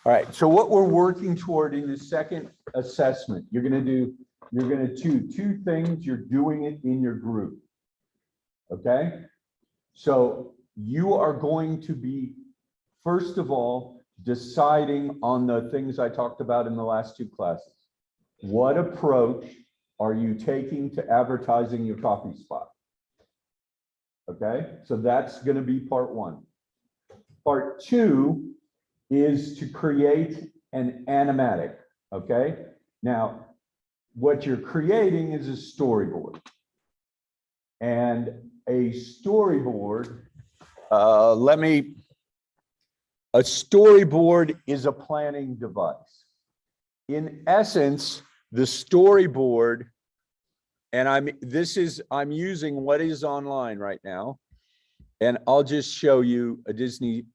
All right, so what we're working toward in the second assessment, you're gonna do two things. You're doing it in your group. Okay? So you are going to be, first of all, deciding on the things I talked about in the last two classes. What approach are you taking to advertising your coffee spot? Okay, so that's going to be part one. Part two is to create an animatic. Okay, now what you're creating is a storyboard. And a storyboard, a storyboard is a planning device. In essence, the storyboard, and I'm using what is online right now, and I'll just show you the Disney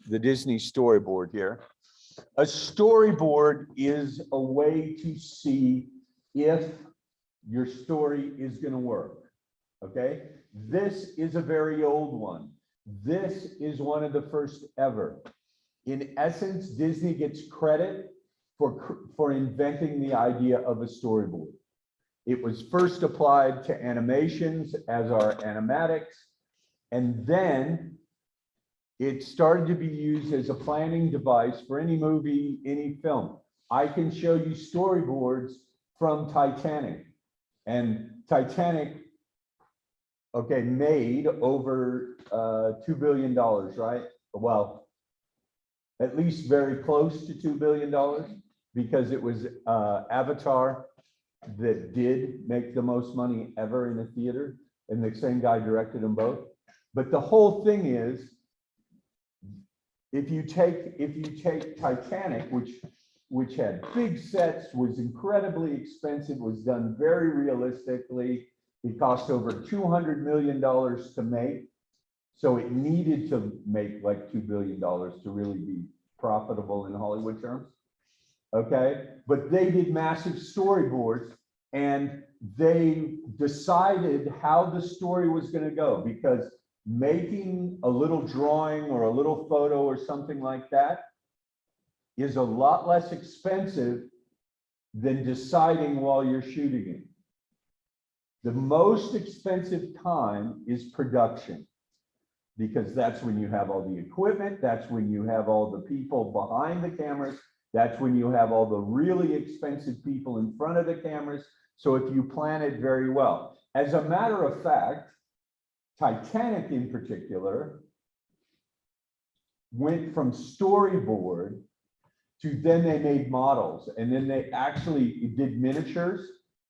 storyboard here. A storyboard is a way to see if your story is going to work. Okay, this is a very old one. This is one of the first ever. In essence, Disney gets credit for inventing the idea of a storyboard. It was first applied to animations as our animatics, and then it started to be used as a planning device for any movie, any film. I can show you storyboards from Titanic, and Titanic, okay, made over $2 billion, right? Well, at least very close to $2 billion, because it was Avatar that did make the most money ever in a theater, and the same guy directed them both. But the whole thing is, if you take Titanic, which had big sets, was incredibly expensive, was done very realistically. It cost over $200 million to make. So it needed to make like $2 billion to really be profitable in Hollywood terms. Okay, but they did massive storyboards, and they decided how the story was going to go, because making a little drawing or a little photo or something like that is a lot less expensive than deciding while you're shooting it. The most expensive time is production, because that's when you have all the equipment, that's when you have all the people behind the cameras, that's when you have all the really expensive people in front of the cameras. So if you plan it very well. As a matter of fact, Titanic in particular went from storyboard to then they made models, and then they actually did miniatures,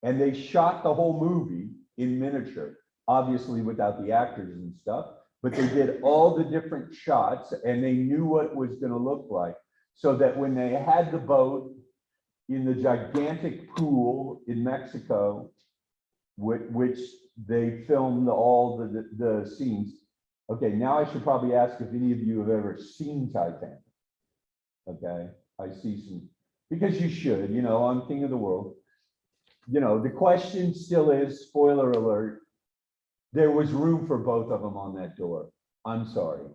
and they shot the whole movie in miniature, obviously without the actors and stuff, but they did all the different shots, and they knew what it was going to look like, so that when they had the boat in the gigantic pool in Mexico, which they filmed all the scenes. Okay, now I should probably ask if any of you have ever seen Titanic. Okay, I see some, because you should, you know, I'm king of the world. You know, the question still is, spoiler alert, there was room for both of them on that door. I'm sorry,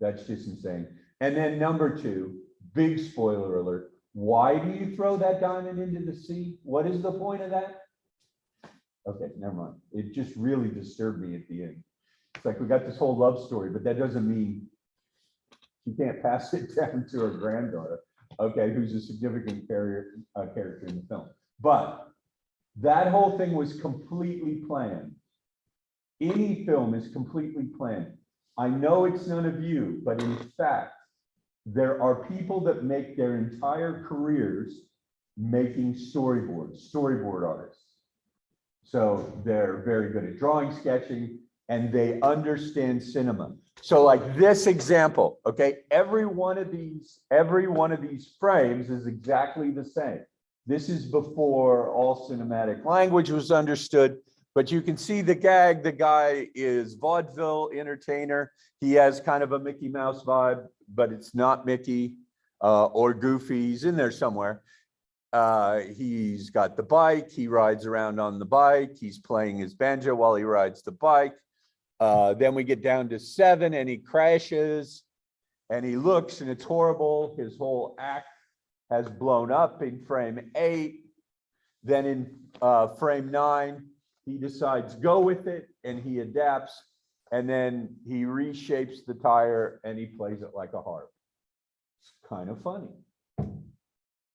that's just insane. And then number two, big spoiler alert, why do you throw that diamond into the sea? What is the point of that? Okay, never mind. It just really disturbed me at the end. It's like we got this whole love story, but that doesn't mean she can't pass it down to her granddaughter, okay, who's a significant character in the film. But that whole thing was completely planned. Any film is completely planned. I know it's none of you, but in fact, there are people that make their entire careers making storyboard artists. So they're very good at drawing, sketching, and they understand cinema. So like this example, okay, every one of these frames is exactly the same. This is before all cinematic language was understood, but you can see the gag. The guy is vaudeville entertainer. He has kind of a Mickey Mouse vibe, but it's not Mickey or Goofy. He's in there somewhere. He's got the bike. He rides around on the bike. He's playing his banjo while he rides the bike. Then we get down to 7 and he crashes. and he looks and it's horrible. His whole act has blown up in frame 8. Then in frame 9, he decides go with it and he adapts, and then he reshapes the tire and he plays it like a harp. It's kind of funny,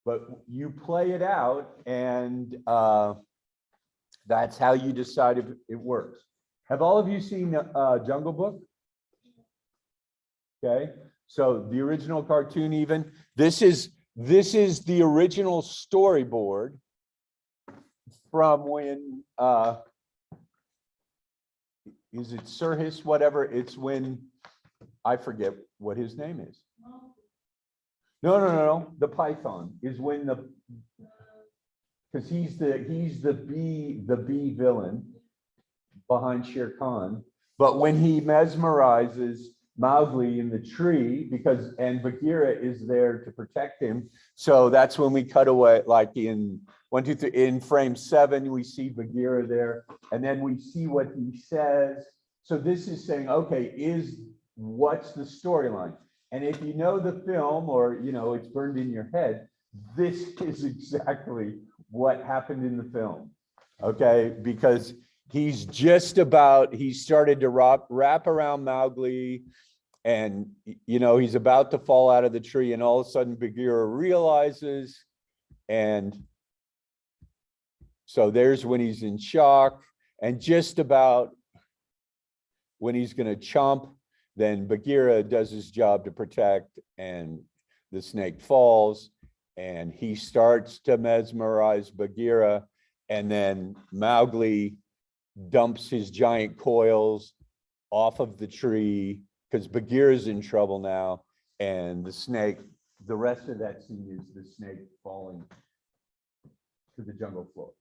but you play it out, and that's how you decide if it works. Have all of you seen Jungle Book? Okay, so the original cartoon, even this is the original storyboard from when is it Sirhis, whatever, it's when I forget what his name is. No, the python is when because he's the bee villain behind Shere Khan, but when he mesmerizes Mowgli in the tree, and Bagheera is there to protect him. So that's when we cut away, like in 1, 2, 3, in frame 7, we see Bagheera there, and then we see what he says. So this is saying, okay, what's the storyline? And if you know the film, or it's burned in your head, this is exactly what happened in the film. Okay, because he started to wrap around Mowgli, and he's about to fall out of the tree, and all of a sudden Bagheera realizes, and so there's when he's in shock, and just about when he's going to chomp, then Bagheera does his job to protect, and the snake falls, and he starts to mesmerize Bagheera, and then Mowgli dumps his giant coils off of the tree because Bagheera's in trouble now, and the rest of that scene is the snake falling to the jungle floor.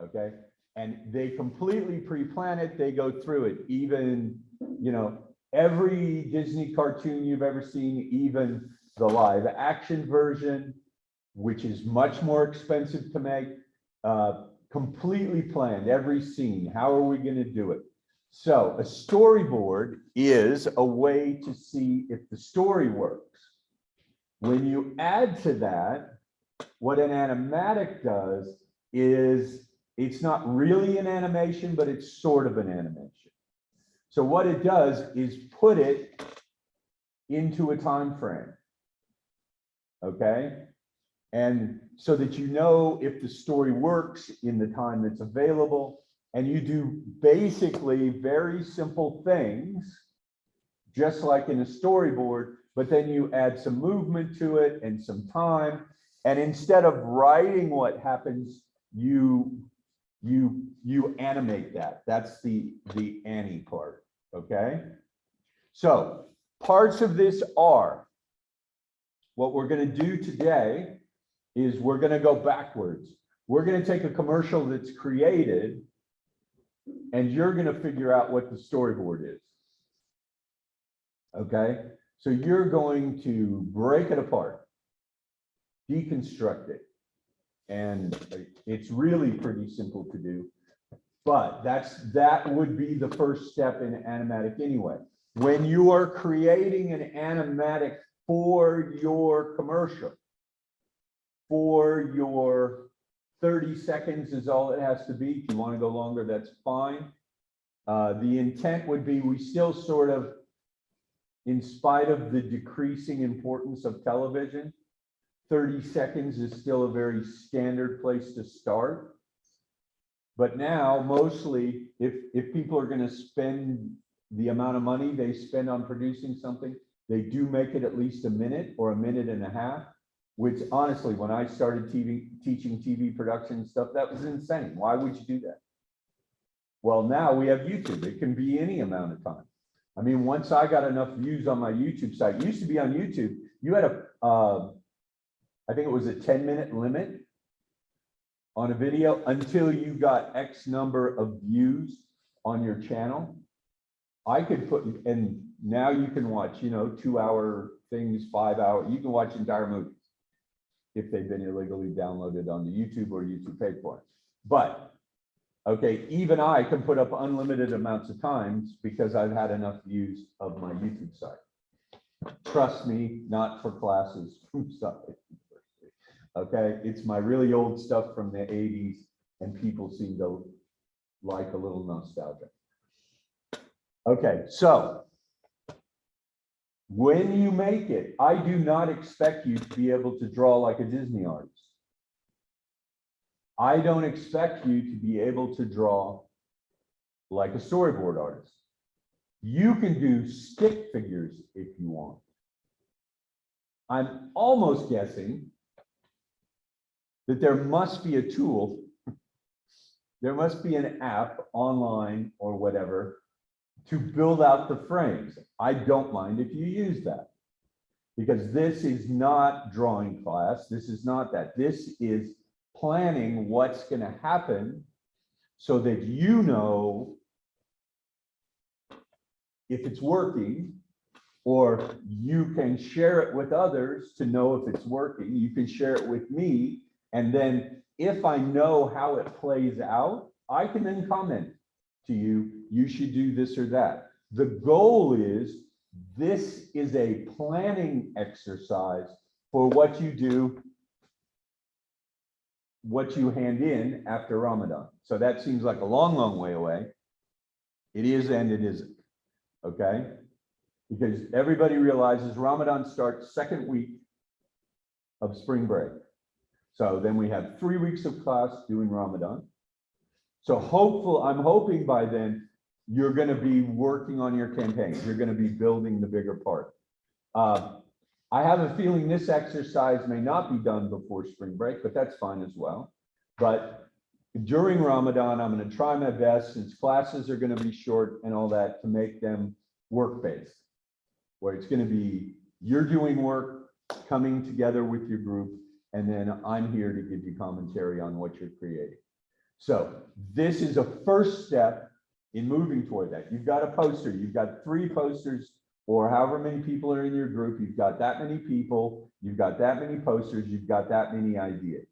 Okay, and they completely pre-plan it. They go through it. Even every Disney cartoon you've ever seen, even the live action version, which is much more expensive to make, completely planned every scene. How are we going to do it? So a storyboard is a way to see if the story works. When you add to that, what an animatic does is it's not really an animation, but it's sort of an animation. So what it does is put it into a time frame. Okay, and so that if the story works in the time that's available, and you do basically very simple things, just like in a storyboard, but then you add some movement to it and some time, and instead of writing what happens, you animate that. That's the Annie part. Okay, so parts of this are, what we're going to do today is we're going to go backwards. We're going to take a commercial that's created, and you're going to figure out what the storyboard is. Okay, so you're going to break it apart, deconstruct it, and it's really pretty simple to do. But that would be the first step in Animatic anyway. When you are creating an animatic for your commercial, for your 30 seconds is all it has to be. If you want to go longer, that's fine. The intent would be, we still sort of, in spite of the decreasing importance of television, 30 seconds is still a very standard place to start. But now, mostly, if people are going to spend the amount of money they spend on producing something, they do make it at least a minute or a minute and a half, which honestly, when I started teaching TV production stuff, that was insane. Why would you do that? Well, now we have YouTube. It can be any amount of time. I mean, once I got enough views on my YouTube site, it used to be on YouTube, you had I think it was a 10-minute limit on a video until you got X number of views on your channel. I could put, and now you can watch, 2-hour things, 5-hour, you can watch entire movies if they've been illegally downloaded onto YouTube or YouTube paid for it. But, okay, even I can put up unlimited amounts of times because I've had enough views of my YouTube site. Trust me, not for classes from Suffolk University. Okay, it's my really old stuff from the 80s, and people seem to like a little nostalgia. Okay, so when you make it, I do not expect you to be able to draw like a Disney artist. I don't expect you to be able to draw like a storyboard artist. You can do stick figures if you want. I'm almost guessing that there must be a tool, there must be an app online or whatever to build out the frames. I don't mind if you use that, because this is not drawing class. This is not that. This is planning what's going to happen so that you know if it's working, or you can share it with others to know if it's working. You can share it with me, and then if I know how it plays out, I can then comment to you, you should do this or that. The goal is, this is a planning exercise for what you do, what you hand in after Ramadan. So that seems like a long, long way away. It is and it isn't, okay? Because everybody realizes Ramadan starts second week of spring break. So then we have 3 weeks of class doing Ramadan. So I'm hoping by then you're going to be working on your campaigns. You're going to be building the bigger part. I have a feeling this exercise may not be done before spring break, but that's fine as well. But during Ramadan, I'm going to try my best, since classes are going to be short and all that, to make them work-based, where it's going to be you're doing work, coming together with your group, and then I'm here to give you commentary on what you're creating. So this is a first step in moving toward that. You've got a poster, you've got 3 posters, or however many people are in your group, you've got that many people, you've got that many posters, you've got that many ideas.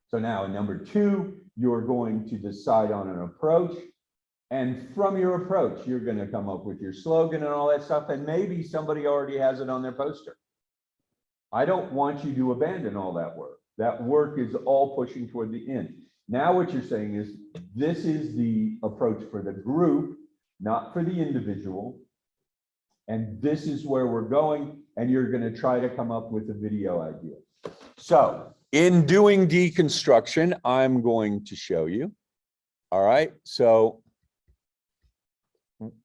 So now in number 2, you're going to decide on an approach. And from your approach, you're going to come up with your slogan and all that stuff. And maybe somebody already has it on their poster. I don't want you to abandon all that work. That work is all pushing toward the end. Now what you're saying is, this is the approach for the group, not for the individual. And this is where we're going. And you're going to try to come up with a video idea. So in doing deconstruction, I'm going to show you. All right. So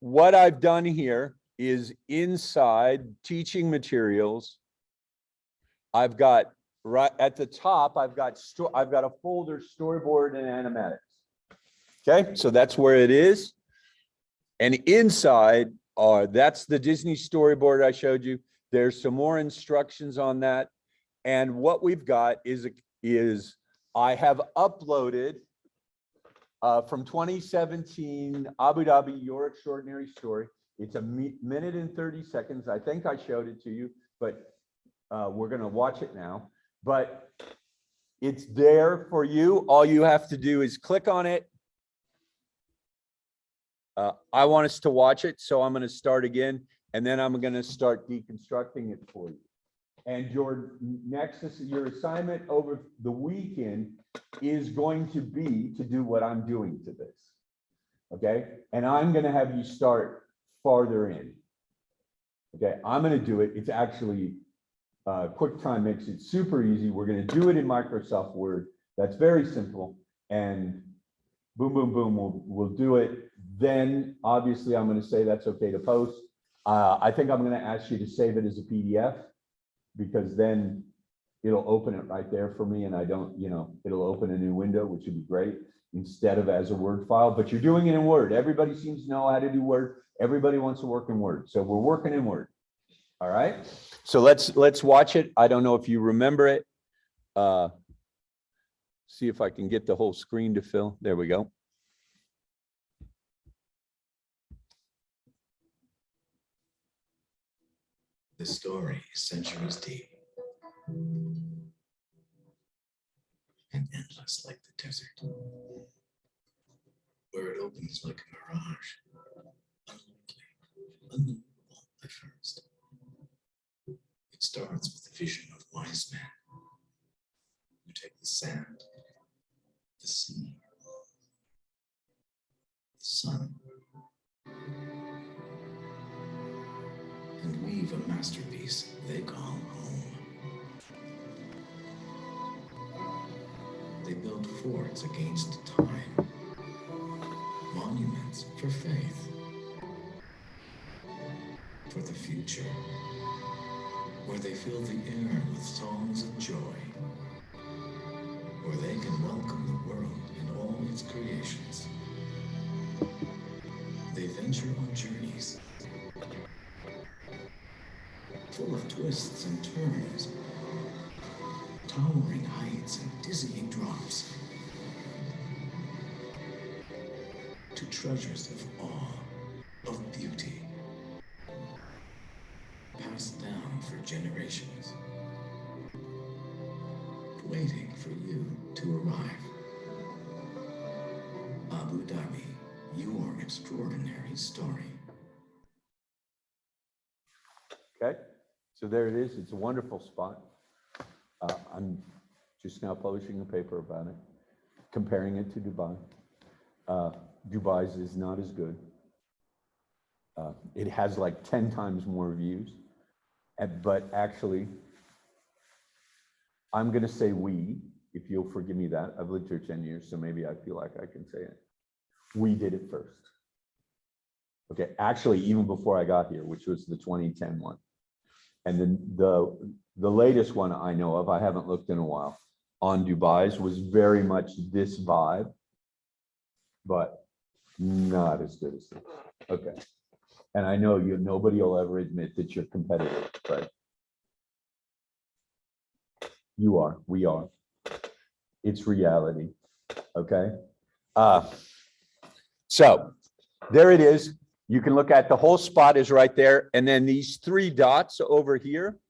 what I've done here is, inside teaching materials, I've got right at the top, I've got a folder, Storyboard and Animatics. Okay, so that's where it is. And inside that's the Disney storyboard I showed you. There's some more instructions on that. And what we've got is I have uploaded from 2017, Abu Dhabi, Your Extraordinary Story. It's a minute and 30 seconds. I think I showed it to you, but we're going to watch it now. But it's there for you. All you have to do is click on it. I want us to watch it, so I'm going to start again, and then I'm going to start deconstructing it for you. And your assignment over the weekend is going to be to do what I'm doing to this. Okay. And I'm going to have you start farther in. Okay. I'm going to do it. It's actually QuickTime makes it super easy. We're going to do it in Microsoft Word. That's very simple. And boom, boom, boom, we'll do it. Then obviously I'm going to say that's okay to post. I think I'm going to ask you to save it as a PDF, because then it'll open it right there for me, and I don't, it'll open a new window, which would be great, instead of as a Word file. But you're doing it in Word. Everybody seems to know how to do Word. Everybody wants to work in Word. So we're working in Word. All right. So let's watch it. I don't know if you remember it. See if I can get the whole screen to fill. There we go. The story is centuries deep and endless like the desert, where it opens like a mirage, unlikely, unmovable at first. starts with the vision of wise men who take the sand, the sea, the sun, and weave a masterpiece they call home. They build forts against time, monuments for faith, for the future, where they fill the air with songs of joy, where they can welcome the world and all its creations. They venture on journeys full of twists and turns, towering heights and dizzying drops, to treasures of awe, of beauty, passed down for generations, waiting for you to arrive. Abu Dhabi, your extraordinary story. Okay, so there it is. It's a wonderful spot. I'm just now publishing a paper about it, comparing it to Dubai. Dubai's is not as good. It has like 10 times more views, but actually, I'm gonna say we, if you'll forgive me that. I've lived here 10 years, so maybe I feel like I can say it. We did it first. Okay, actually, even before I got here, which was the 2010 one. And then the latest one I know of, I haven't looked in a while, on Dubai's was very much this vibe, but not as good as this. Okay. And I know nobody will ever admit that you're competitive, right? You are, we are. It's reality, okay? So there it is. You can look at the whole spot is right there. And then these 3 dots over here,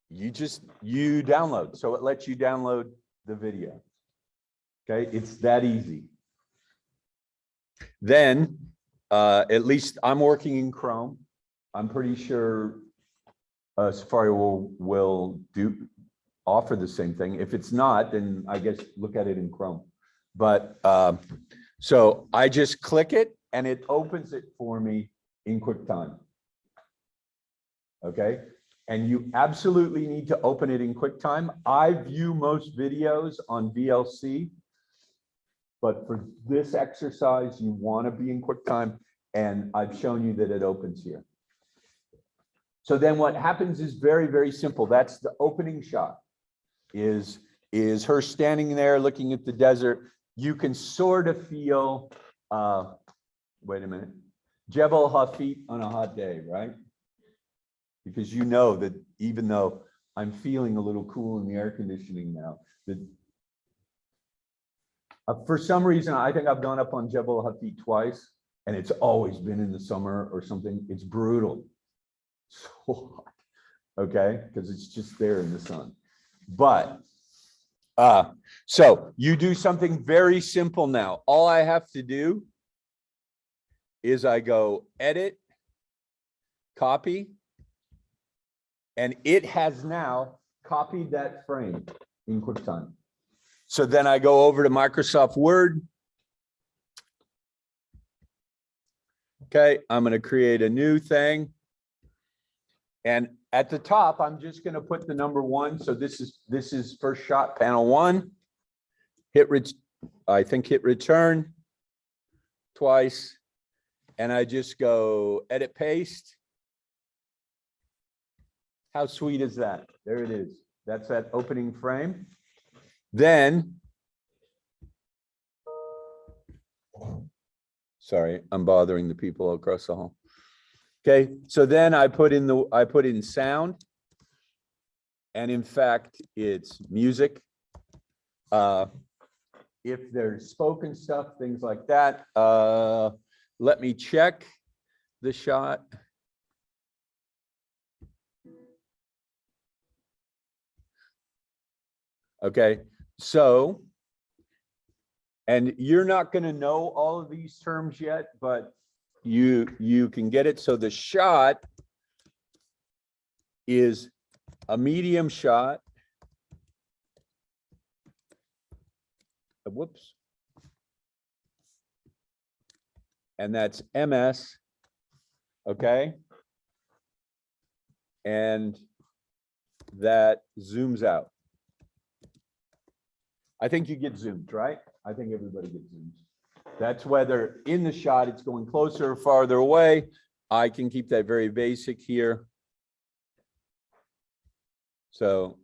you download. So it lets you download the video. Okay, it's that easy. Then, at least I'm working in Chrome. I'm pretty sure Safari will offer the same thing. If it's not, then I guess look at it in Chrome. But so I just click it and it opens it for me in QuickTime. Okay, and you absolutely need to open it in QuickTime. I view most videos on VLC, but for this exercise, you want to be in QuickTime, and I've shown you that it opens here. So then what happens is very, very simple. That's the opening shot, is her standing there looking at the desert. You can sort of feel, wait a minute, Jebel Hafit on a hot day, right? Because you know that even though I'm feeling a little cool in the air conditioning now, that for some reason, I think I've gone up on Jebel Hafit twice, and it's always been in the summer or something. It's brutal. So hot, okay? Because it's just there in the sun. But, so you do something very simple now. All I have to do is I go edit, copy, and it has now copied that frame in QuickTime. So then I go over to Microsoft Word. Okay, I'm going to create a new thing. And at the top, I'm just going to put the number 1. So this is first shot, panel 1. Hit return twice. And I just go edit, paste. How sweet is that? There it is. That's that opening frame. Then, sorry, I'm bothering the people across the hall. Okay, so then I put in sound, and in fact, it's music. If there's spoken stuff, things like that, let me check the shot. Okay, so, and you're not going to know all of these terms yet, but you can get it. So the shot is a medium shot. Whoops. And that's MS, okay? And that zooms out. I think you get zoomed, right? I think everybody gets zoomed. That's whether in the shot it's going closer or farther away. I can keep that very basic here. So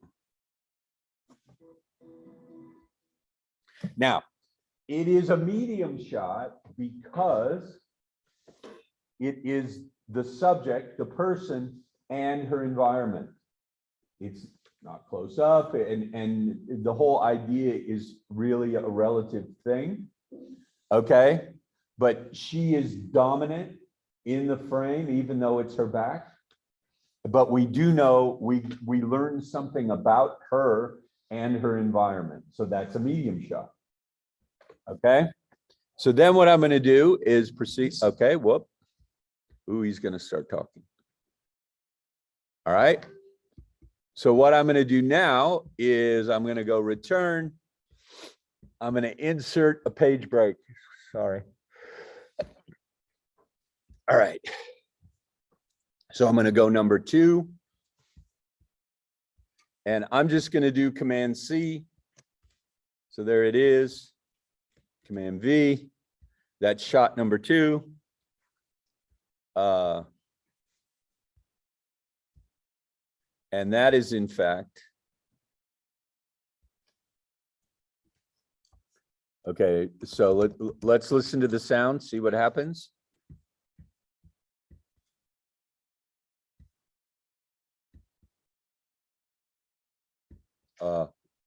now it is a medium shot because it is the subject, the person, and her environment. It's not close up, and the whole idea is really a relative thing. Okay, but she is dominant in the frame, even though it's her back. But we do know we learned something about her and her environment. So that's a medium shot. Okay. So then what I'm going to do is proceed. Okay, whoop. Ooh, he's going to start talking. All right. So what I'm going to do now is I'm going to go return. I'm going to insert a page break. Sorry. All right. So I'm going to go number 2. And I'm just going to do Command C. So there it is. Command V. That's shot number 2. And that is in fact. Okay, so let's listen to the sound, see what happens.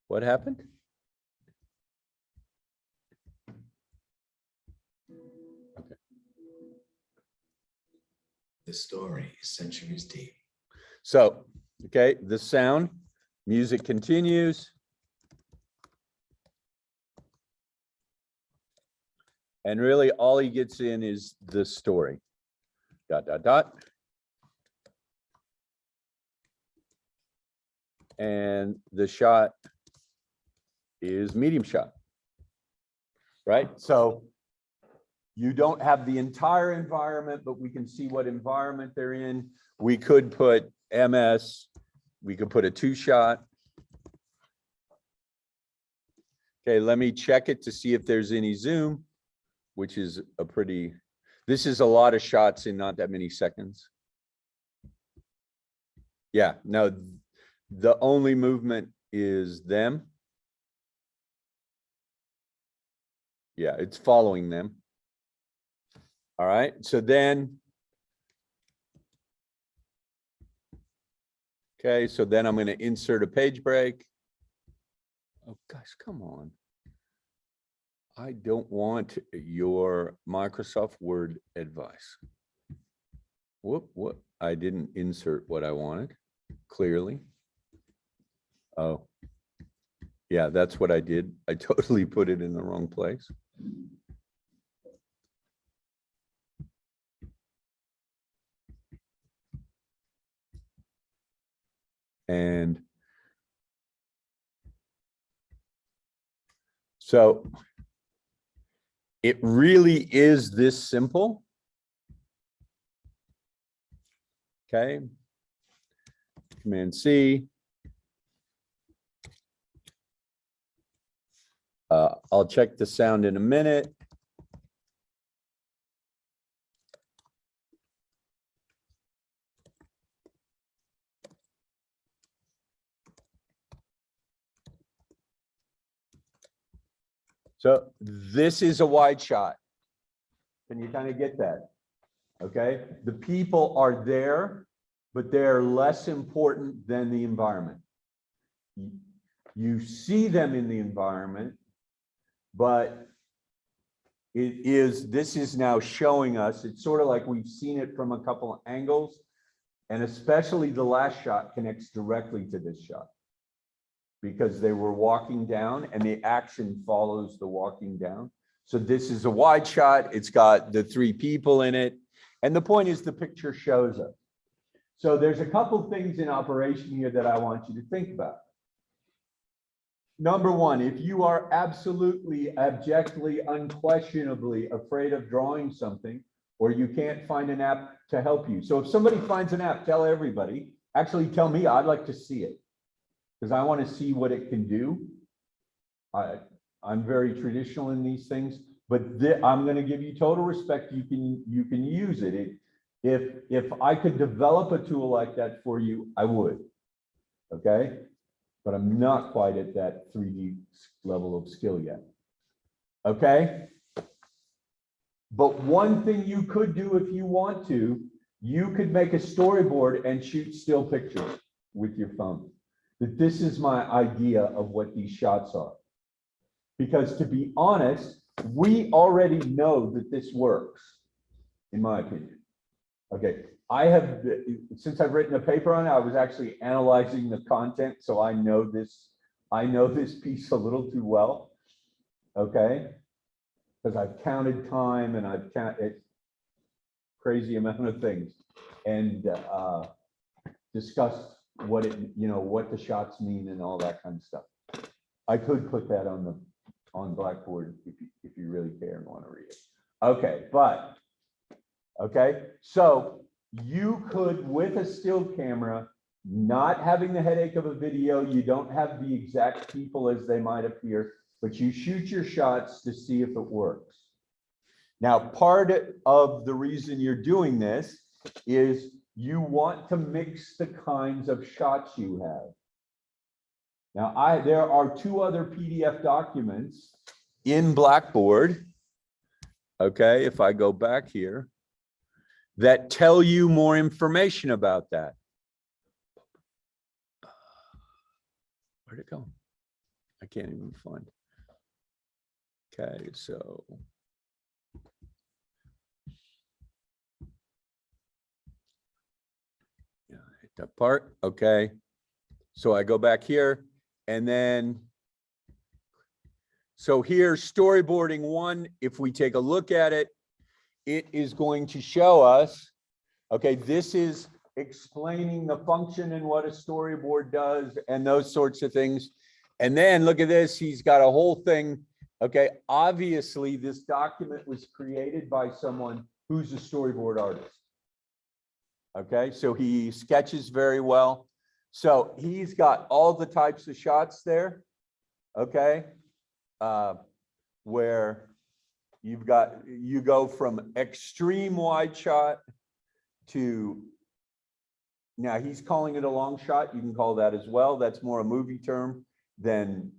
What happened? Okay. The story is centuries deep. So, okay, the sound, music continues. And really all he gets in is the story. ... And the shot is medium shot, right? So you don't have the entire environment, but we can see what environment they're in. We could put MS, we could put a 2-shot. Okay, let me check it to see if there's any zoom, which is a pretty, this is a lot of shots in not that many seconds. Yeah, no, the only movement is them. Yeah, it's following them. All right, so then, okay, so then I'm going to insert a page break. Oh, guys, come on. I don't want your Microsoft Word advice. What? I didn't insert what I wanted, clearly. Oh, yeah, that's what I did. I totally put it in the wrong place. And so it really is this simple. Okay. Command C. I'll check the sound in a minute. So this is a wide shot. Can you kind of get that? Okay. The people are there, but they're less important than the environment. You see them in the environment, but this is now showing us, it's sort of like we've seen it from a couple of angles, and especially the last shot connects directly to this shot because they were walking down and the action follows the walking down. So this is a wide shot. It's got the 3 people in it. And the point is the picture shows us. So there's a couple things in operation here that I want you to think about. Number one, if you are absolutely, abjectly, unquestionably afraid of drawing something, or you can't find an app to help you. So if somebody finds an app, tell everybody, actually tell me, I'd like to see it, because I want to see what it can do. I'm very traditional in these things, but I'm going to give you total respect. You can use it. If I could develop a tool like that for you, I would. Okay, but I'm not quite at that 3D level of skill yet. Okay, but one thing you could do if you want to, you could make a storyboard and shoot still pictures with your phone. That this is my idea of what these shots are. Because to be honest, we already know that this works, in my opinion. Okay, since I've written a paper on it, I was actually analyzing the content, so I know this piece a little too well. Okay, because I've counted time and I've counted crazy amount of things and discussed what what the shots mean and all that kind of stuff. I could put that on Blackboard if you really care and want to read it. Okay, but okay, so you could, with a still camera, not having the headache of a video, you don't have the exact people as they might appear, but you shoot your shots to see if it works. Now, part of the reason you're doing this is you want to mix the kinds of shots you have. Now, there are 2 other PDF documents in Blackboard, okay, if I go back here, that tell you more information about that. Where'd it go? I can't even find it. Okay, so. Yeah, hit that part, okay. So I go back here and then, so here's storyboarding 1. If we take a look at it, it is going to show us, okay, this is explaining the function and what a storyboard does and those sorts of things. And then look at this, he's got a whole thing. Okay, obviously this document was created by someone who's a storyboard artist. Okay, so he sketches very well. So he's got all the types of shots there. Okay, where you go from extreme wide shot to, now he's calling it a long shot. You can call that as well. That's more a movie term than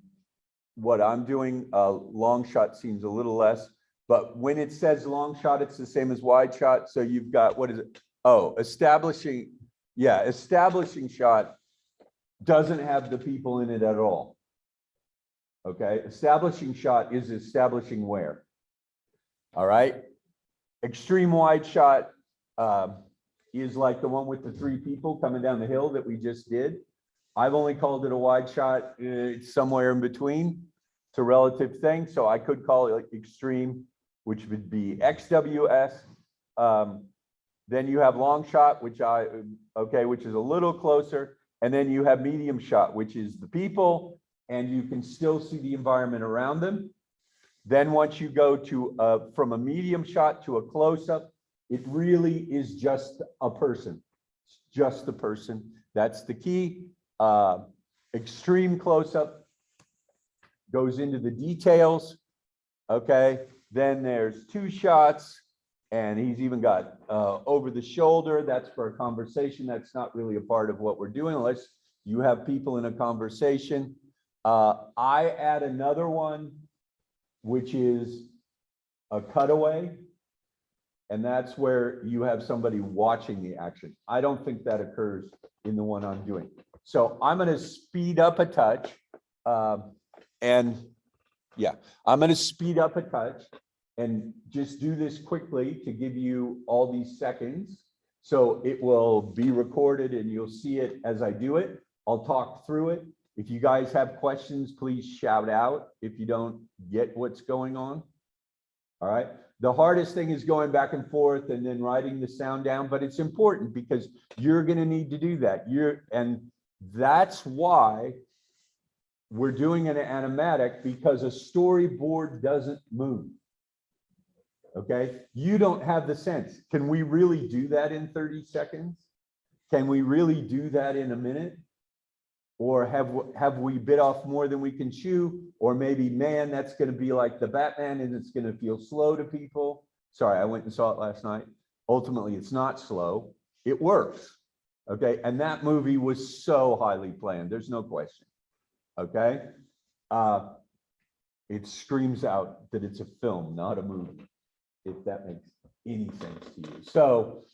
what I'm doing. Long shot seems a little less, but when it says long shot, it's the same as wide shot. So you've got, what is it? Oh, establishing shot doesn't have the people in it at all. Okay, establishing shot is establishing where. All right, extreme wide shot is like the one with the 3 people coming down the hill that we just did. I've only called it a wide shot. It's somewhere in between. It's a relative thing, so I could call it like extreme, which would be XWS. Then you have long shot, which is a little closer, and then you have medium shot, which is the people, and you can still see the environment around them. Then once you go to from a medium shot to a close-up, it really is just a person. It's just the person. That's the key. Extreme close-up goes into the details. Okay. Then there's 2 shots, and he's even got over the shoulder. That's for a conversation. That's not really a part of what we're doing unless you have people in a conversation. I add another one, which is a cutaway, and that's where you have somebody watching the action. I don't think that occurs in the one I'm doing. So I'm going to speed up a touch, and yeah, I'm going to speed up a touch and just do this quickly to give you all these seconds. So it will be recorded and you'll see it as I do it. I'll talk through it. If you guys have questions, please shout out if you don't get what's going on. All right. The hardest thing is going back and forth and then writing the sound down, but it's important because you're going to need to do that. And that's why we're doing an animatic, because a storyboard doesn't move. Okay, you don't have the sense. Can we really do that in 30 seconds? Can we really do that in a minute? Or have we bit off more than we can chew? Or maybe, man, that's going to be like the Batman and it's going to feel slow to people. Sorry, I went and saw it last night. Ultimately, it's not slow. It works. Okay, and that movie was so highly planned. There's no question. Okay, it screams out that it's a film, not a movie, if that makes any sense to you. So,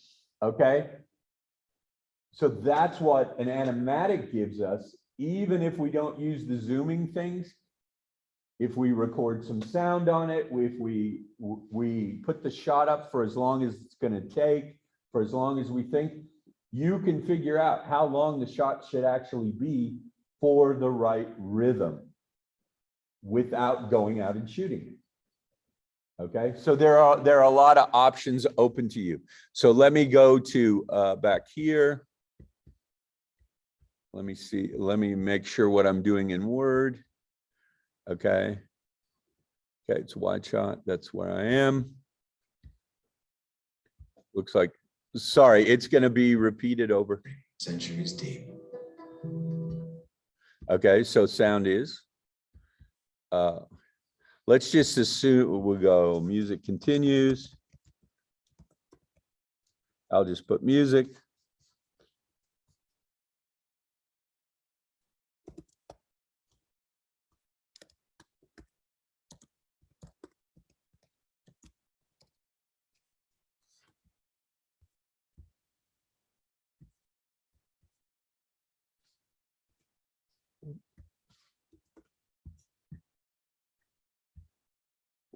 okay. So that's what an animatic gives us, even if we don't use the zooming things. If we record some sound on it, if we put the shot up for as long as it's going to take, for as long as we think, you can figure out how long the shot should actually be for the right rhythm without going out and shooting it. Okay, so there are a lot of options open to you. So let me go to back here. Let me see, let me make sure what I'm doing in Word. Okay. Okay, it's wide shot. That's where I am. Looks like, sorry, it's going to be repeated over. Centuries deep. Okay, so sound is. Let's just assume we'll go music continues. I'll just put music.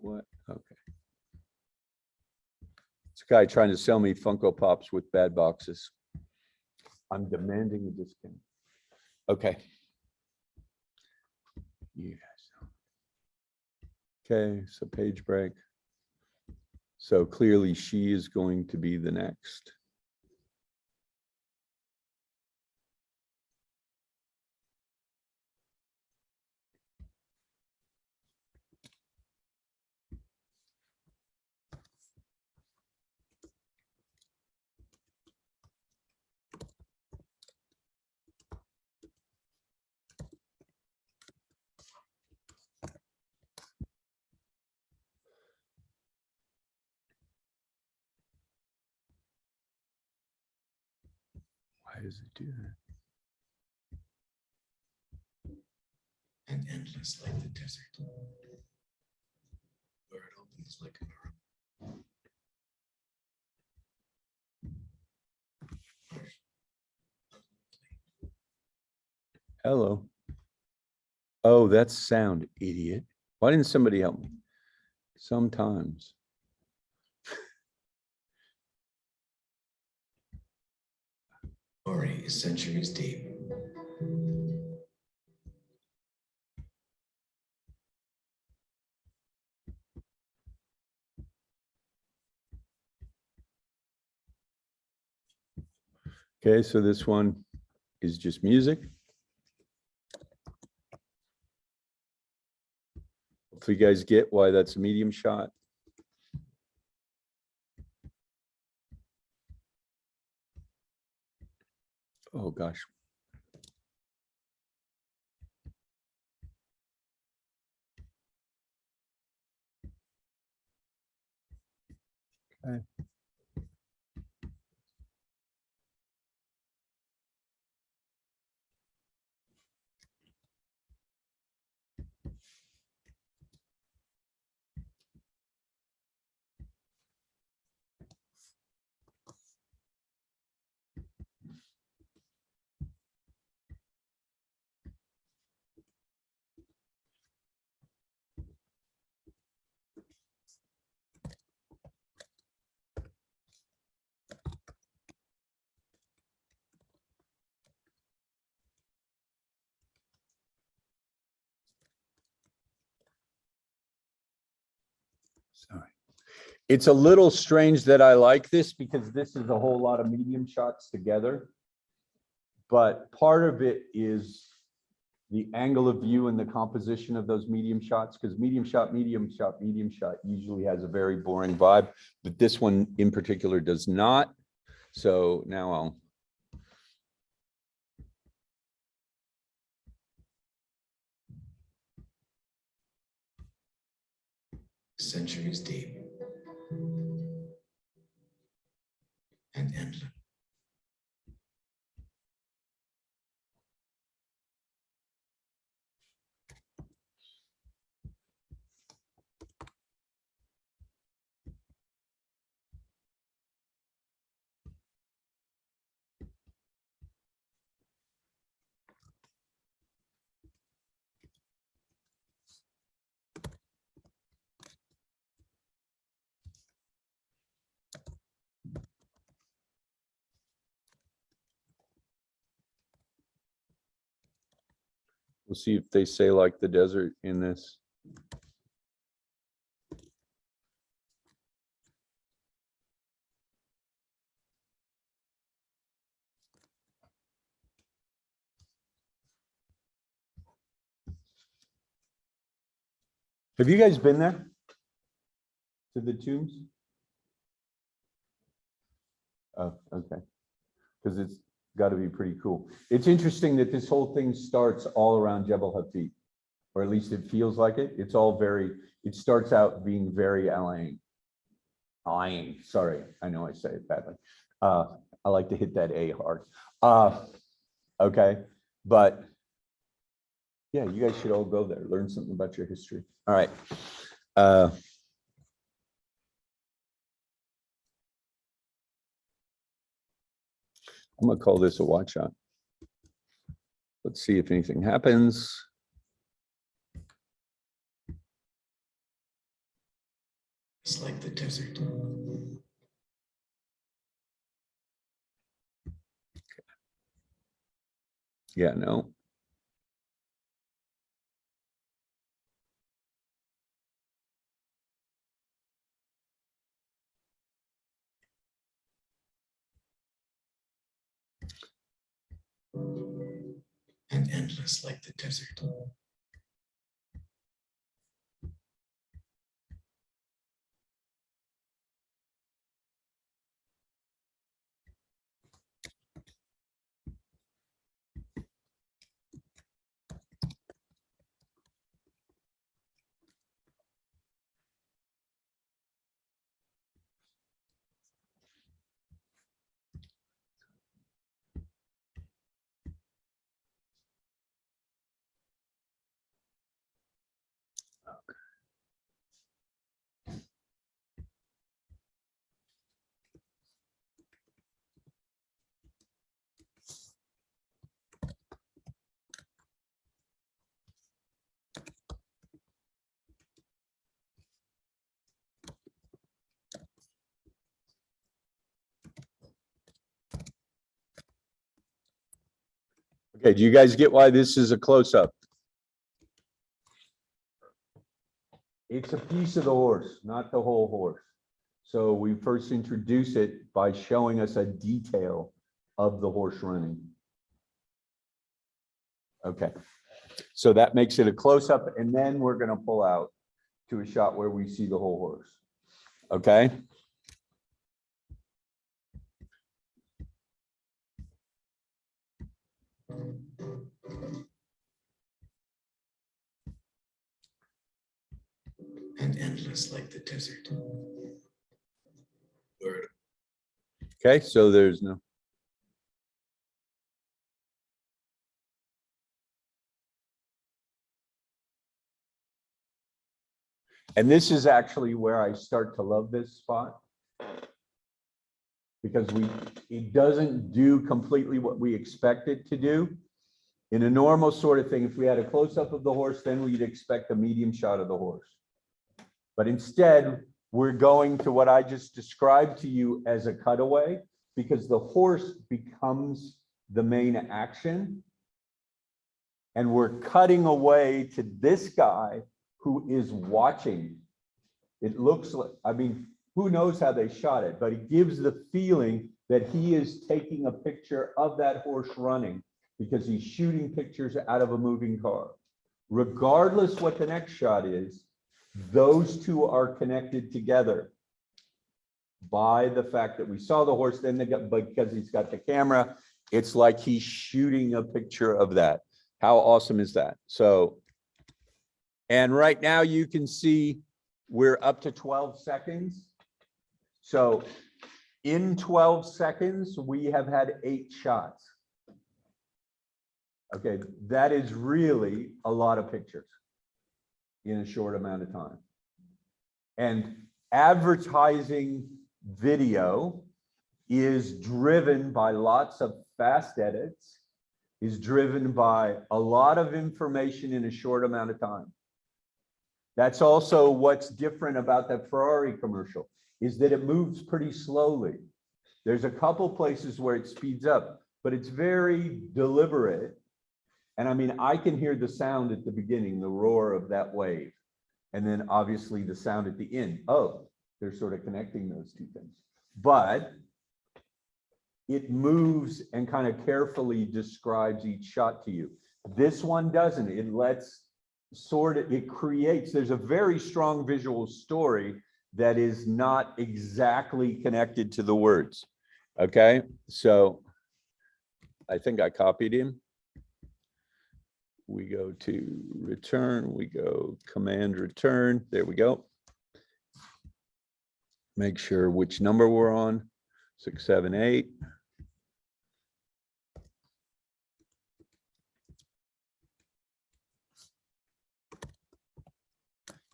What? Okay. It's a guy trying to sell me Funko Pops with bad boxes. I'm demanding a discount. Okay. Yes. Okay, so page break. So clearly she is going to be the next. Why does it do that? And endless like the desert, where it opens like a mirror. Hello. Oh, that's sound, idiot. Why didn't somebody help me? Sometimes. Story is centuries deep. Okay, so this one is just music. If you guys get why that's a medium shot. Oh gosh. Okay. Sorry. It's a little strange that I like this because this is a whole lot of medium shots together. But part of it is the angle of view and the composition of those medium shots, because medium shot, medium shot, medium shot usually has a very boring vibe, but this one in particular does not. So now I'll. Centuries deep and endless. We'll see if they say like the desert in this. Have you guys been there? To the tombs? Oh, okay. Because it's got to be pretty cool. It's interesting that this whole thing starts all around Jebel Hafid, or at least it feels like it. It's all very, it starts out being very Alain. Sorry, I know I say it badly. I like to hit that A hard. Okay, but yeah, you guys should all go there, learn something about your history. All right. I'm gonna call this a watch shot. Let's see if anything happens. It's like the desert. Yeah, no. And endless like the desert. Okay, do you guys get why this is a close-up? It's a piece of the horse, not the whole horse. So we first introduce it by showing us a detail of the horse running. Okay, so that makes it a close-up, and then we're going to pull out to a shot where we see the whole horse. Okay. And endless like the desert. Word. Okay, so there's no. And this is actually where I start to love this spot, because it doesn't do completely what we expect it to do. In a normal sort of thing, if we had a close-up of the horse, then we'd expect a medium shot of the horse. But instead, we're going to what I just described to you as a cutaway, because the horse becomes the main action. And we're cutting away to this guy who is watching. It looks like, I mean, who knows how they shot it, but it gives the feeling that he is taking a picture of that horse running because he's shooting pictures out of a moving car. Regardless what the next shot is, those two are connected together by the fact that we saw the horse, then they got, because he's got the camera, it's like he's shooting a picture of that. How awesome is that? So, and right now you can see we're up to 12 seconds. So in 12 seconds, we have had 8 shots. Okay, that is really a lot of pictures in a short amount of time. And advertising video is driven by lots of fast edits, is driven by a lot of information in a short amount of time. That's also what's different about that Ferrari commercial, is that it moves pretty slowly. There's a couple places where it speeds up, but it's very deliberate. And I mean, I can hear the sound at the beginning, the roar of that wave. And then obviously the sound at the end. Oh, they're sort of connecting those two things. But it moves and kind of carefully describes each shot to you. This one doesn't. It lets sort of, it creates, there's a very strong visual story that is not exactly connected to the words. Okay, so I think I copied him. We go to return, we go command return. There we go. Make sure which number we're on, 6, 7, 8.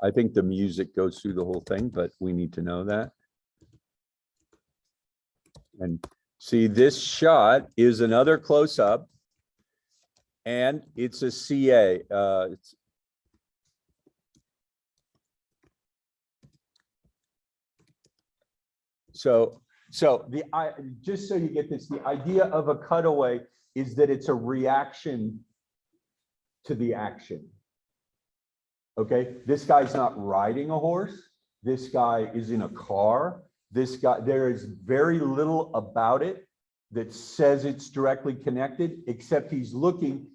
I think the music goes through the whole thing, but we need to know that. And see, this shot is another close-up, and it's a CA. So just so you get this, the idea of a cutaway is that it's a reaction to the action. Okay, this guy's not riding a horse. This guy is in a car. This guy, there is very little about it that says it's directly connected, except he's looking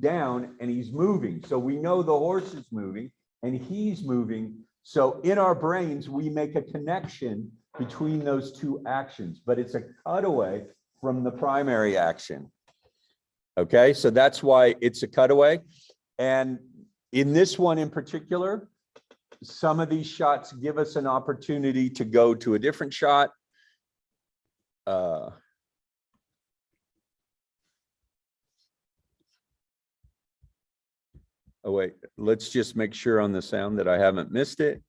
down and he's moving. So we know the horse is moving and he's moving. So in our brains, we make a connection between those two actions, but it's a cutaway from the primary action. Okay, so that's why it's a cutaway. And in this one in particular, some of these shots give us an opportunity to go to a different shot. Oh, wait, let's just make sure on the sound that I haven't missed it.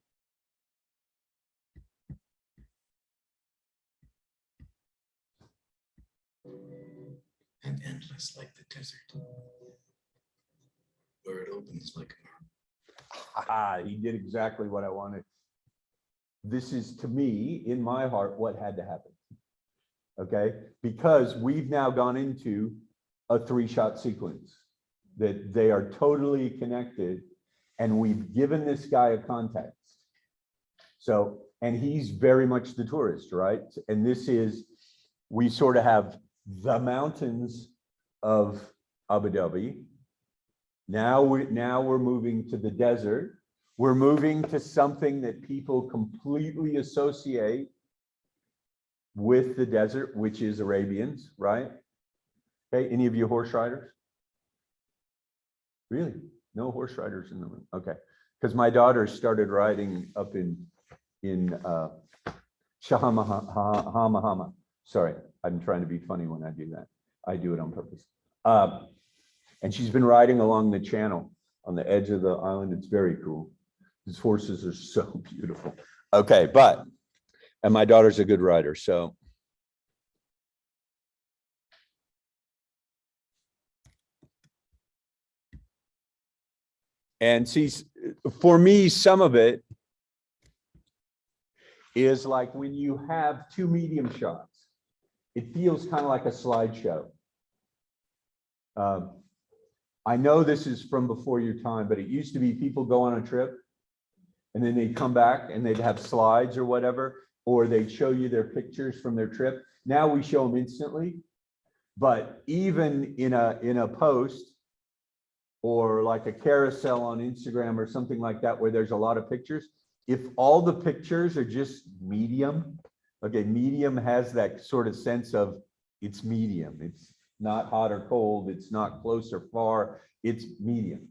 And endless like the desert, where it opens like a He did exactly what I wanted. This is, to me, in my heart, what had to happen. Okay, because we've now gone into a 3-shot sequence that they are totally connected, and we've given this guy a context. So, and he's very much the tourist, right? And this is, we sort of have the mountains of Abu Dhabi. Now we're moving to the desert. We're moving to something that people completely associate with the desert, which is Arabians, right? Okay, any of you horse riders? Really? No horse riders in the room? Okay, because my daughter started riding up in Shahamahama. Sorry, I'm trying to be funny when I do that. I do it on purpose. And she's been riding along the channel on the edge of the island. It's very cool. These horses are so beautiful. Okay, and my daughter's a good rider, so. And see, for me, some of it is like when you have 2 medium shots, it feels kind of like a slideshow. I know this is from before your time, but it used to be people go on a trip and then they'd come back and they'd have slides or whatever, or they'd show you their pictures from their trip. Now we show them instantly, but even in a post or like a carousel on Instagram or something like that, where there's a lot of pictures, if all the pictures are just medium, okay, medium has that sort of sense of it's medium. It's not hot or cold. It's not close or far. It's medium.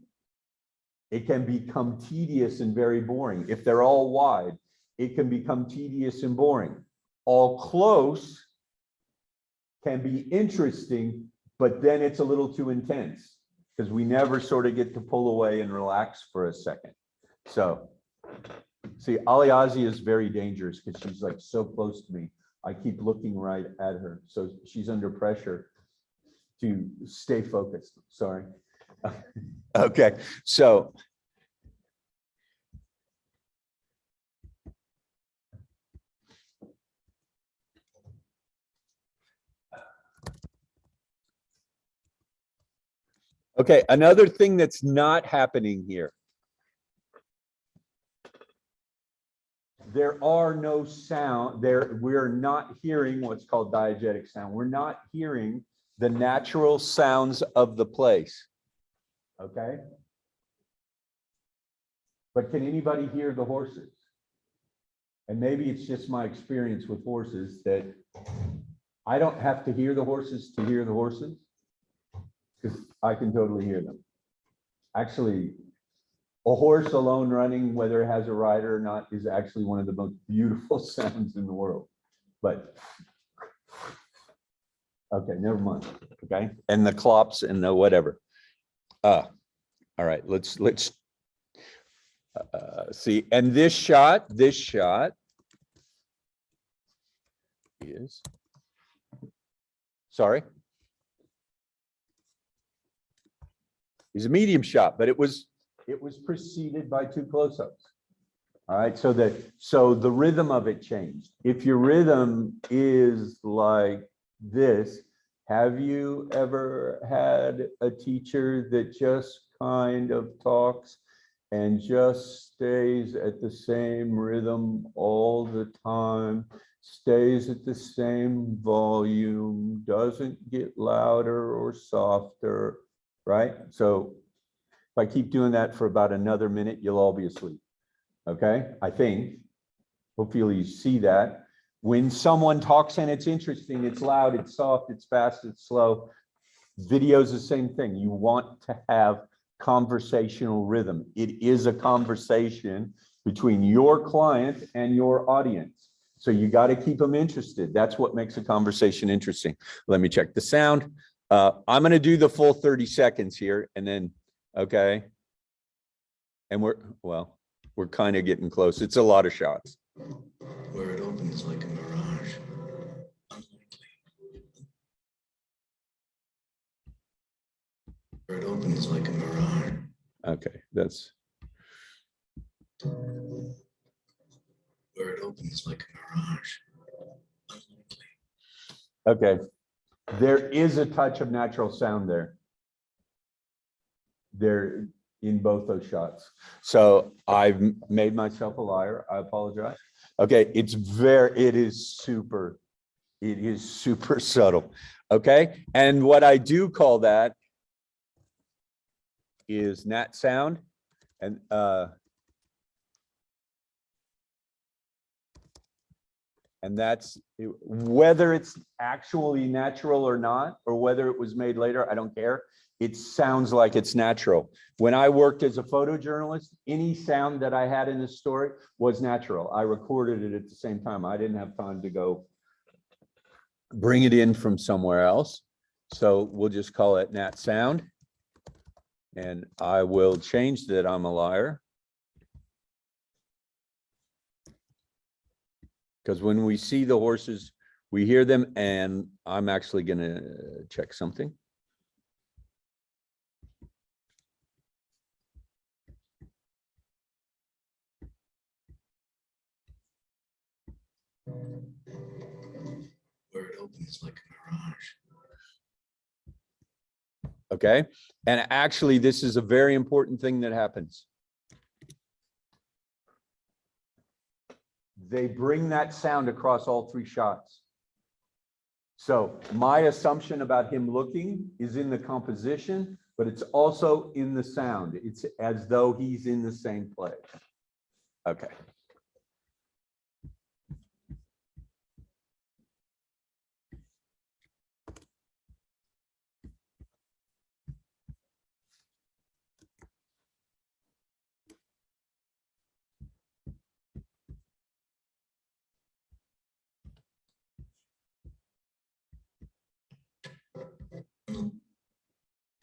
It can become tedious and very boring. If they're all wide, it can become tedious and boring. All close can be interesting, but then it's a little too intense because we never sort of get to pull away and relax for a second. So see, Aliazi is very dangerous because she's like so close to me. I keep looking right at her. So she's under pressure to stay focused. Sorry. Okay, so okay, another thing that's not happening here. There are no sound there. We're not hearing what's called diegetic sound. We're not hearing the natural sounds of the place. Okay. But can anybody hear the horses? And maybe it's just my experience with horses that I don't have to hear the horses to hear the horses, because I can totally hear them. Actually, a horse alone running, whether it has a rider or not, is actually one of the most beautiful sounds in the world. But okay, never mind. Okay, and the clops and the whatever. All right, let's see. And this shot is, sorry, is a medium shot, but it was preceded by 2 close-ups. All right, so the rhythm of it changed. If your rhythm is like this, have you ever had a teacher that just kind of talks and just stays at the same rhythm all the time, stays at the same volume, doesn't get louder or softer, right? So if I keep doing that for about another minute, you'll all be asleep. Okay, I think. Hopefully you see that. When someone talks and it's interesting, it's loud, it's soft, it's fast, it's slow. Video is the same thing. You want to have conversational rhythm. It is a conversation between your client and your audience. So you got to keep them interested. That's what makes a conversation interesting. Let me check the sound. I'm going to do the full 30 seconds here and then, okay. And we're kind of getting close. It's a lot of shots. Where it opens like a mirage. Where it opens like a mirage. Okay, that's. Where it opens like a mirage. Okay, there is a touch of natural sound there. There in both those shots. So I've made myself a liar. I apologize. Okay, it is super subtle. Okay, and what I do call that is nat sound, and that's whether it's actually natural or not, or whether it was made later, I don't care. It sounds like it's natural. When I worked as a photojournalist, any sound that I had in the story was natural. I recorded it at the same time. I didn't have time to go bring it in from somewhere else. So we'll just call it nat sound. And I will change that I'm a liar. Because when we see the horses, we hear them, and I'm actually going to check something. Where it opens like a mirage. Okay. And actually, this is a very important thing that happens. they bring that sound across all three shots. So my assumption about him looking is in the composition, but it's also in the sound. It's as though he's in the same place. Okay.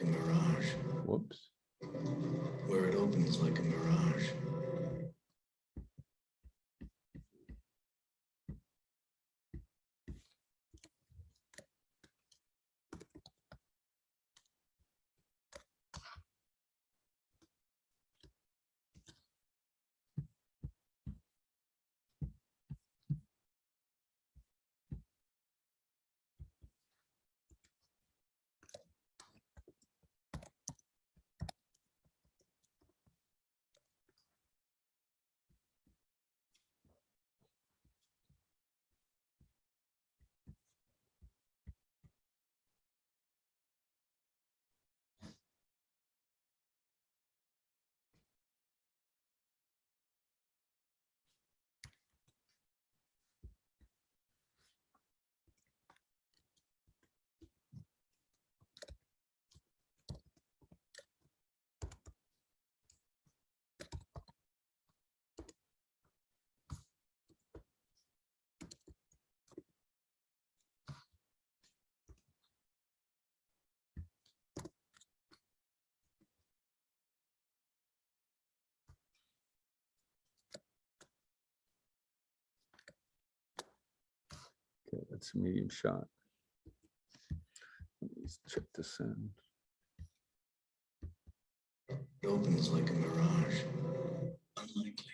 A mirage. Whoops. Where it opens like a mirage. Okay, that's a medium shot. Let's check this in. It opens like a mirage. Unlikely.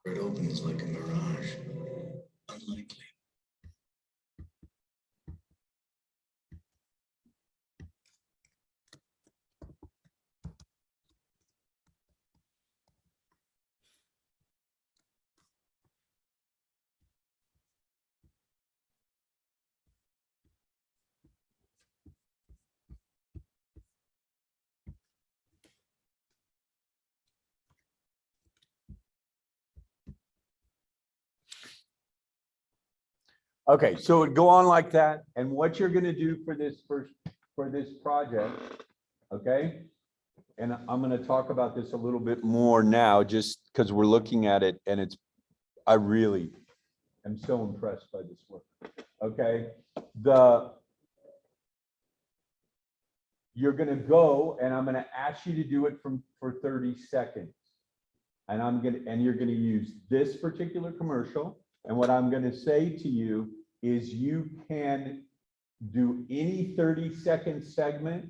Where it opens like a mirage. Unlikely. Okay, so it go on like that, and what you're gonna do for this project, okay? And I'm gonna talk about this a little bit more now, just because we're looking at it, and I really am so impressed by this work. Okay, you're gonna go, and I'm gonna ask you to do it for 30 seconds. And you're gonna use this particular commercial. And what I'm gonna say to you is you can do any 30-second segment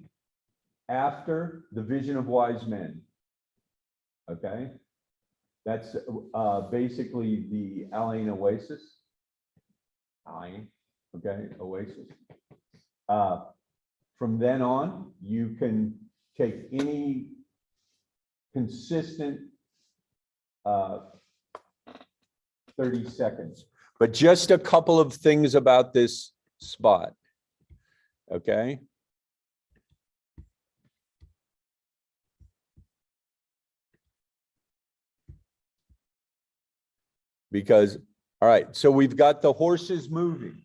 after the Vision of Wise Men. Okay? That's basically the Alain Oasis. Alain, okay, Oasis. From then on, you can take any consistent 30 seconds. But just a couple of things about this spot, okay? Because, all right, so we've got the horses moving.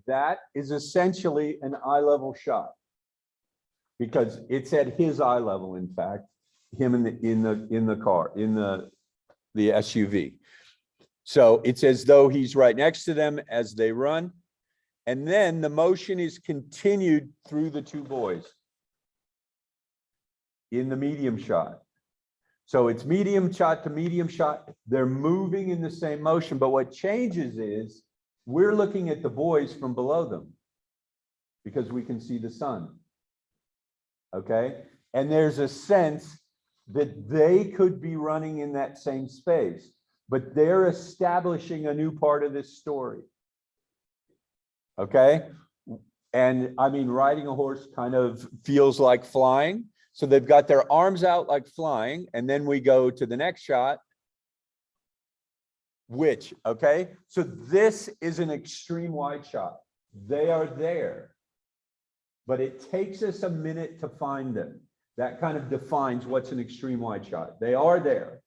That is essentially an eye level shot, because it's at his eye level, in fact, him in the car, in the SUV. So it's as though he's right next to them as they run. And then the motion is continued through the two boys in the medium shot. So it's medium shot to medium shot. They're moving in the same motion, but what changes is we're looking at the boys from below them because we can see the sun. Okay? And there's a sense that they could be running in that same space, but they're establishing a new part of this story. Okay? And I mean, riding a horse kind of feels like flying. So they've got their arms out like flying, and then we go to the next shot, which, okay? So this is an extreme wide shot. They are there, but it takes us a minute to find them. That kind of defines what's an extreme wide shot. They are there.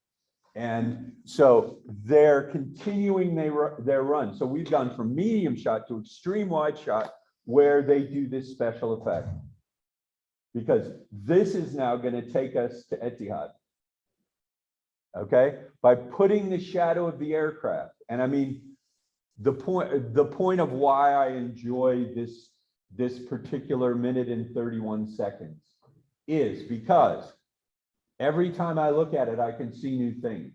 And so they're continuing their run. So we've gone from medium shot to extreme wide shot where they do this special effect. Because this is now going to take us to Etihad. Okay, by putting the shadow of the aircraft. And I mean, the point of why I enjoy this particular minute and 31 seconds is because every time I look at it, I can see new things.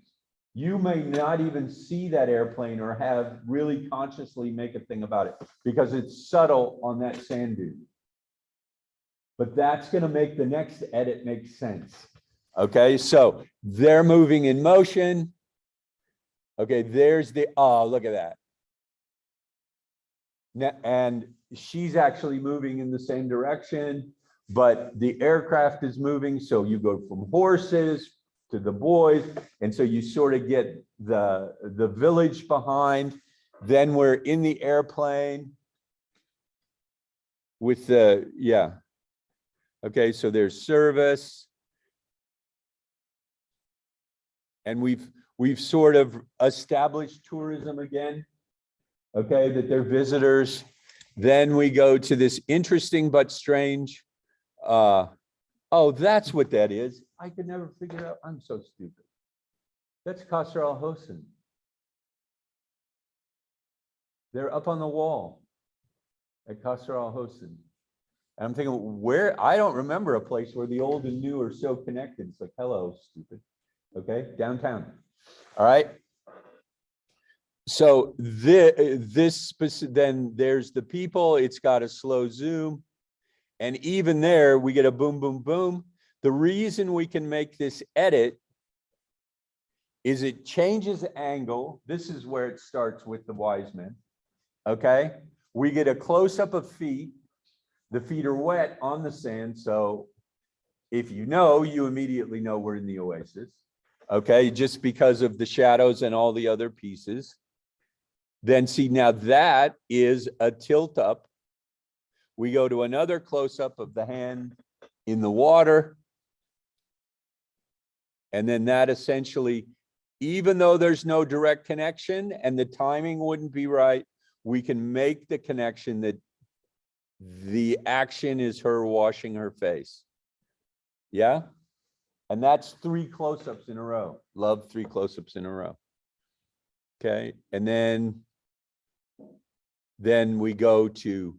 You may not even see that airplane or have really consciously make a thing about it because it's subtle on that sand dune. But that's going to make the next edit make sense. Okay, so they're moving in motion. Okay, there's the, oh, look at that. And she's actually moving in the same direction, but the aircraft is moving. So you go from horses to the boys. And so you sort of get the village behind. Then we're in the airplane with the, yeah. Okay, so there's service. And we've sort of established tourism again, okay, that they're visitors. Then we go to this interesting but strange, oh, that's what that is. I could never figure out, I'm so stupid. That's Qasr al-Hosn. They're up on the wall at Qasr al-Hosn. And I'm thinking, where, I don't remember a place where the old and new are so connected. It's like, hello, stupid. Okay, downtown. All right. So then there's the people. It's got a slow zoom. And even there, we get a boom, boom, boom. The reason we can make this edit is it changes angle. This is where it starts with the wise men. Okay. We get a close-up of feet. The feet are wet on the sand. So if you know, you immediately know we're in the oasis. Okay, just because of the shadows and all the other pieces. Then see, now that is a tilt up. We go to another close-up of the hand in the water. And then that essentially, even though there's no direct connection and the timing wouldn't be right, we can make the connection that the action is her washing her face. Yeah? And that's 3 close-ups in a row. Love 3 close-ups in a row. Okay, and then we go to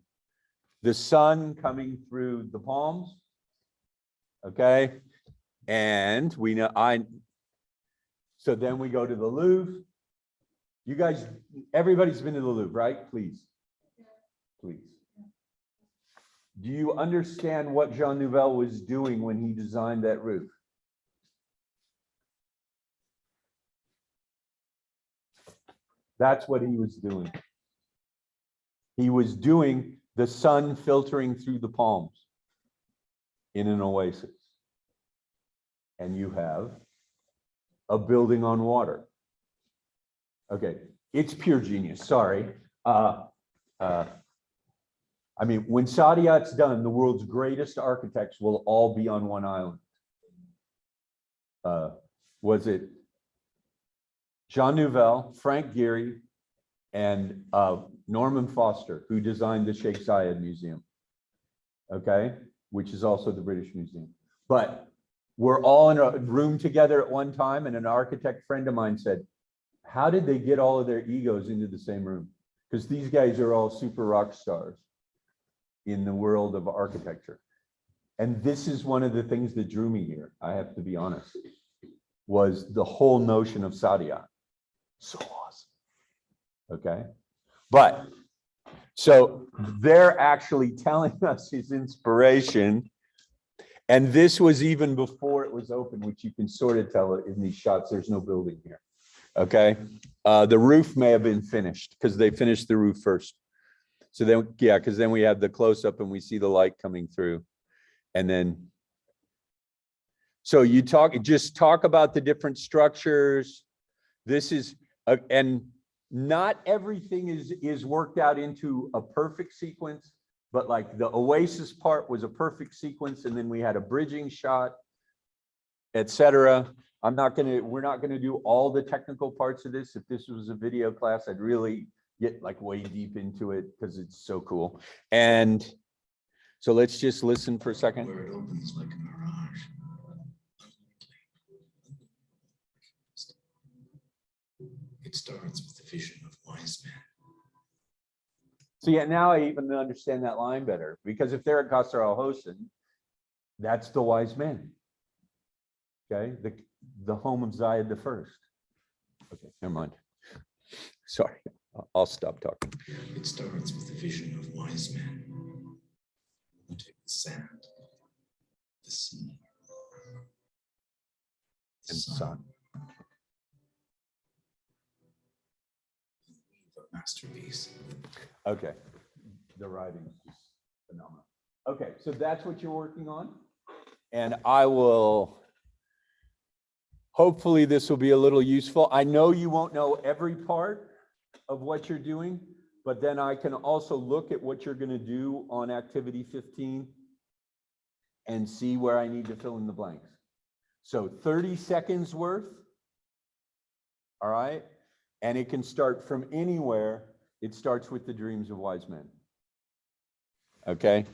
the sun coming through the palms. Okay, and we know so then we go to the Louvre. You guys, everybody's been to the Louvre, right? Please, please. Do you understand what Jean Nouvel was doing when he designed that roof? That's what he was doing. He was doing the sun filtering through the palms in an oasis. And you have a building on water. Okay, it's pure genius, sorry. I mean, when Saadiyat's done, the world's greatest architects will all be on one island. Was it Jean Nouvel, Frank Gehry, and Norman Foster, who designed the Sheikh Zayed Museum, okay, which is also the British Museum. But we're all in a room together at one time, and an architect friend of mine said, how did they get all of their egos into the same room? Because these guys are all super rock stars in the world of architecture. And this is one of the things that drew me here, I have to be honest, was the whole notion of Saadiyat. So awesome. Okay. But so they're actually telling us his inspiration. And this was even before it was open, which you can sort of tell in these shots. There's no building here. Okay. The roof may have been finished because they finished the roof first. So then, yeah, because then we have the close up and we see the light coming through. And then So you just talk about the different structures. This is, and not everything is worked out into a perfect sequence, but like the Oasis part was a perfect sequence, and then we had a bridging shot, etc. We're not gonna do all the technical parts of this. If this was a video class, I'd really get like way deep into it because it's so cool. And so let's just listen for a second. Where it opens like a mirage. It starts with the vision of wise men. So yeah, now I even understand that line better, because if they're at Qasr al-Hosen, that's the wise men. Okay, the home of Zayed the First. Okay, never mind. Sorry, I'll stop talking. It starts with the vision of wise men who take the sand, the sea, the And sun, sun. and weave a masterpiece. Okay, the writing is just phenomenal. Okay, so that's what you're working on, and I will. Hopefully this will be a little useful. I know you won't know every part of what you're doing, but then I can also look at what you're going to do on activity 15 and see where I need to fill in the blanks. So 30 seconds worth, all right? And it can start from anywhere. It starts with the dreams of wise men. Okay?